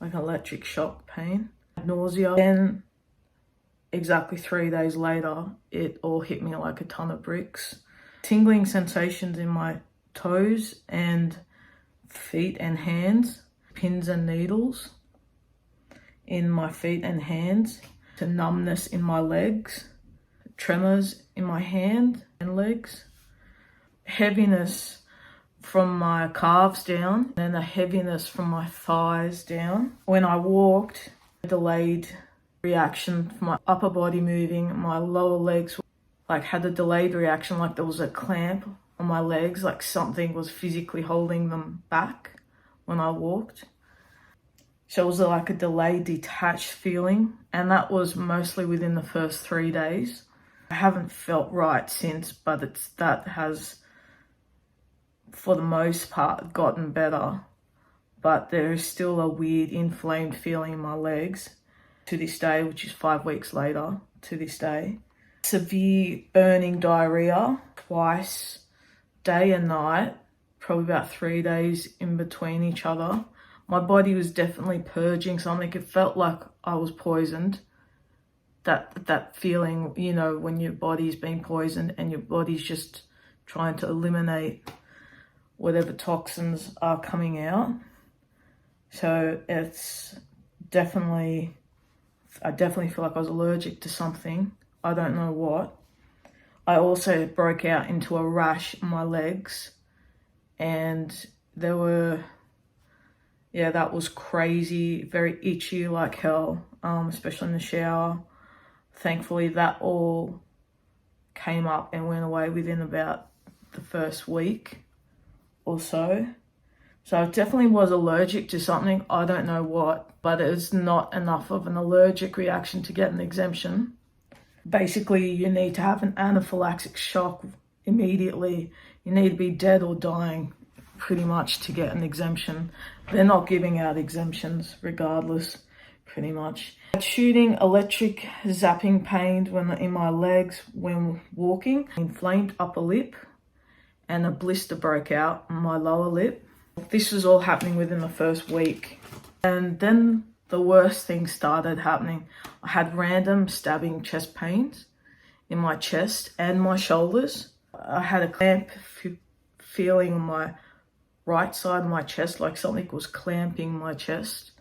like electric shock pain, nausea. Then exactly 3 days later, it all hit me like a ton of bricks. Tingling sensations in my toes and feet and hands, pins and needles in my feet and hands, to numbness in my legs, tremors in my hand and legs, heaviness from my calves down, and a heaviness from my thighs down. When I walked, a delayed reaction from my upper body moving, my lower legs like had a delayed reaction, like there was a clamp on my legs, like something was physically holding them back when I walked. So it was like a delayed, detached feeling, and that was mostly within the first 3 days. I haven't felt right since, but that has, for the most part, gotten better. But there is still a weird inflamed feeling in my legs to this day, which is 5 weeks later to this day. Severe burning diarrhea twice, day and night, probably about 3 days in between each other. My body was definitely purging something. It felt like I was poisoned. That feeling, you know, when your body's been poisoned and your body's just trying to eliminate whatever toxins are coming out. So it's definitely, I definitely feel like I was allergic to something. I don't know what. I also broke out into a rash in my legs, and there were, yeah, that was crazy, very itchy like hell, especially in the shower. Thankfully, that all came up and went away within about the first week or so. So I definitely was allergic to something, I don't know what, but it's not enough of an allergic reaction to get an exemption. Basically, you need to have an anaphylactic shock immediately. You need to be dead or dying pretty much to get an exemption. They're not giving out exemptions regardless, pretty much. Shooting electric zapping pain in my legs when walking, inflamed upper lip, and a blister broke out on my lower lip. This was all happening within the first week. And then the worst thing started happening. I had random stabbing chest pains in my chest and my shoulders. I had a clamp feeling on my right side of my chest, like something was clamping my chest.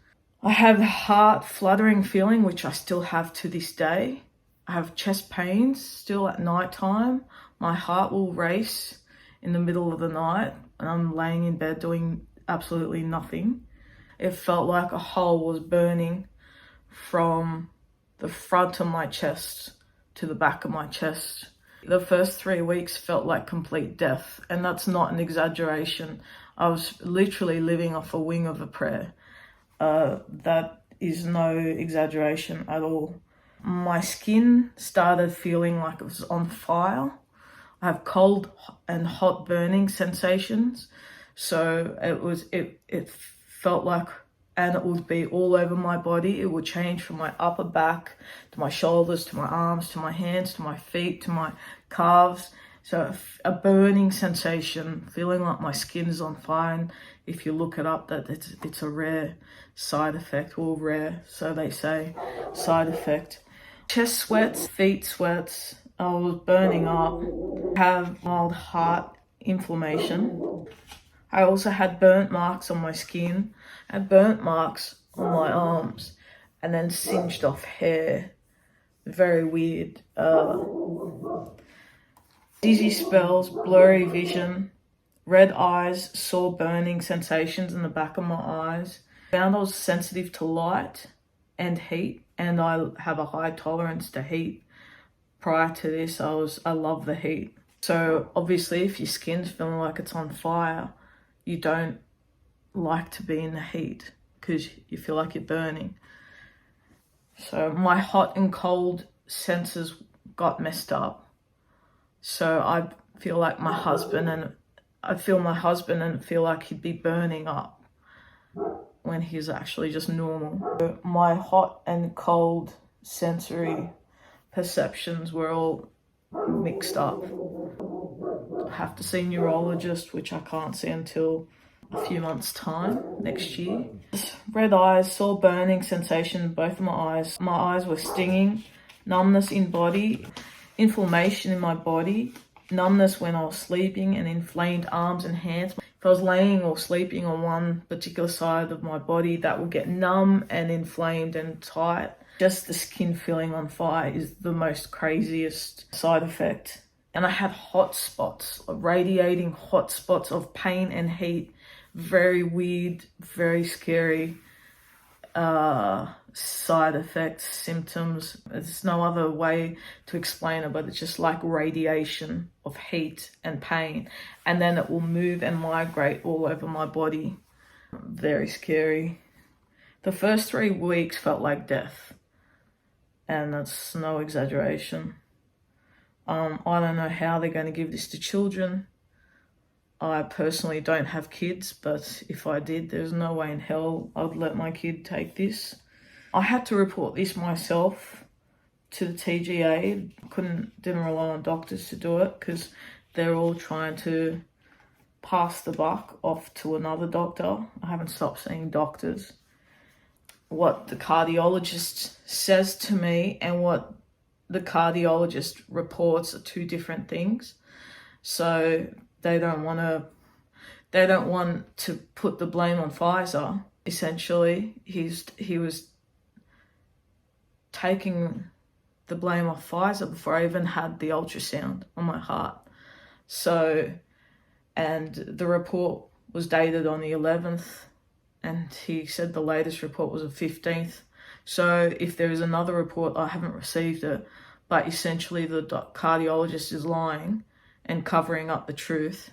I have heart fluttering feeling, which I still have to this day. I have chest pains still at night time. My heart will race in the middle of the night, and I'm laying in bed doing absolutely nothing. It felt like a hole was burning from the front of my chest to the back of my chest. The first 3 weeks felt like complete death, and that's not an exaggeration. I was literally living off a wing of a prayer. That is no exaggeration at all. My skin started feeling like it was on fire. I have cold and hot burning sensations. So it felt like, and it would be all over my body. It would change from my upper back to my shoulders, to my arms, to my hands, to my feet, to my calves. So a burning sensation, feeling like my skin is on fire. And if you look it up, that it's a rare side effect, or rare, so they say, side effect. Chest sweats, feet sweats. I was burning up. Have mild heart inflammation. I also had burnt marks on my skin. I had burnt marks on my arms, and then singed off hair. Very weird. Dizzy spells, blurry vision, red eyes, sore burning sensations in the back of my eyes. Found I was sensitive to light and heat, and I have a high tolerance to heat. Prior to this, I love the heat. So obviously, if your skin's feeling like it's on fire, you don't like to be in the heat because you feel like you're burning. So my hot and cold senses got messed up. So I feel like my husband, and feel like he'd be burning up when he's actually just normal. So my hot and cold sensory perceptions were all mixed up. I have to see a neurologist, which I can't see until a few months' time next year. Red eyes, sore burning sensation in both of my eyes. My eyes were stinging, numbness in body, inflammation in my body, numbness when I was sleeping, and inflamed arms and hands. If I was laying or sleeping on one particular side of my body, that will get numb and inflamed and tight. Just the skin feeling on fire is the most craziest side effect. And I had hot spots, radiating hot spots of pain and heat. Very weird, very scary side effects, symptoms. There's no other way to explain it, but it's just like radiation of heat and pain. And then it will move and migrate all over my body. Very scary. The first 3 weeks felt like death. And that's no exaggeration. I don't know how they're going to give this to children. I personally don't have kids, but if I did, there's no way in hell I'd let my kid take this. I had to report this myself to the TGA. Didn't rely on doctors to do it because they're all trying to pass the buck off to another doctor. I haven't stopped seeing doctors. What the cardiologist says to me and what the cardiologist reports are two different things. So they don't want to put the blame on Pfizer. Essentially, he was taking the blame off Pfizer before I even had the ultrasound on my heart. So, and the report was dated on the 11th, and he said the latest report was the 15th. So if there is another report, I haven't received it, but essentially the cardiologist is lying and covering up the truth.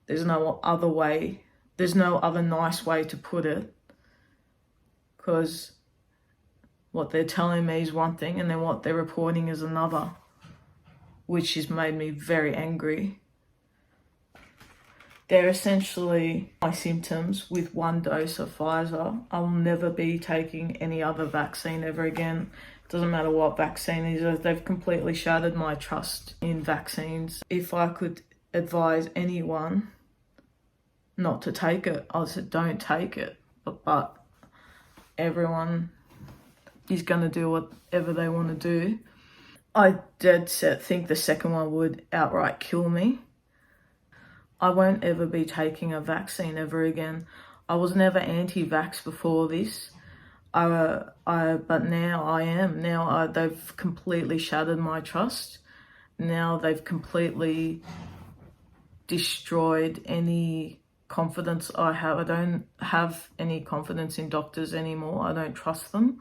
There's no other way. There's no other nice way to put it, because what they're telling me is one thing and then what they're reporting is another, which has made me very angry. They're essentially my symptoms with one dose of Pfizer. I'll never be taking any other vaccine ever again. Doesn't matter what vaccine it is. They've completely shattered my trust in vaccines. If I could advise anyone not to take it, I said don't take it. But everyone is going to do whatever they want to do. I dead set think the second one would outright kill me. I won't ever be taking a vaccine ever again. I was never anti-vax before this. But now I am. Now they've completely shattered my trust. Now they've completely destroyed any confidence I have. I don't have any confidence in doctors anymore. I don't trust them.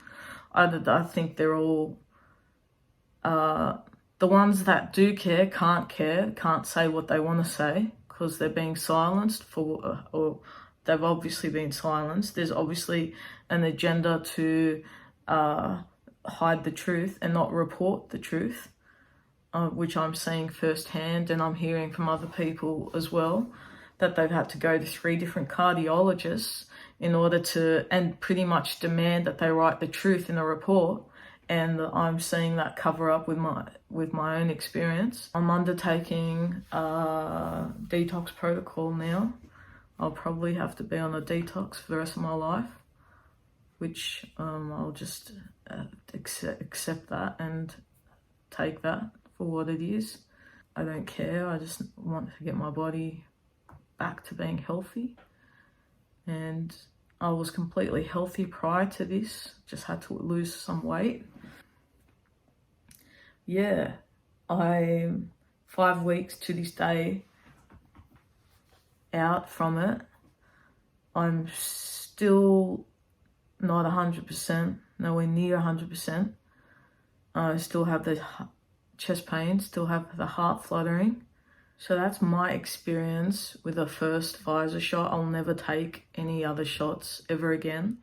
I think they're all... the ones that do care, can't say what they want to say because they're being silenced or they've obviously been silenced. There's obviously an agenda to hide the truth and not report the truth, which I'm seeing firsthand, and I'm hearing from other people as well, that they've had to go to 3 different cardiologists in order to, and pretty much demand that they write the truth in a report. And I'm seeing that cover up with my own experience. I'm undertaking a detox protocol now. I'll probably have to be on a detox for the rest of my life, which I'll just accept that and take that for what it is. I don't care. I just want to get my body back to being healthy. And I was completely healthy prior to this, just had to lose some weight. Yeah, I'm 5 weeks to this day out from it. I'm still not 100%, nowhere near 100%. I still have the chest pain, still have the heart fluttering. So that's my experience with the first Pfizer shot. I'll never take any other shots ever again.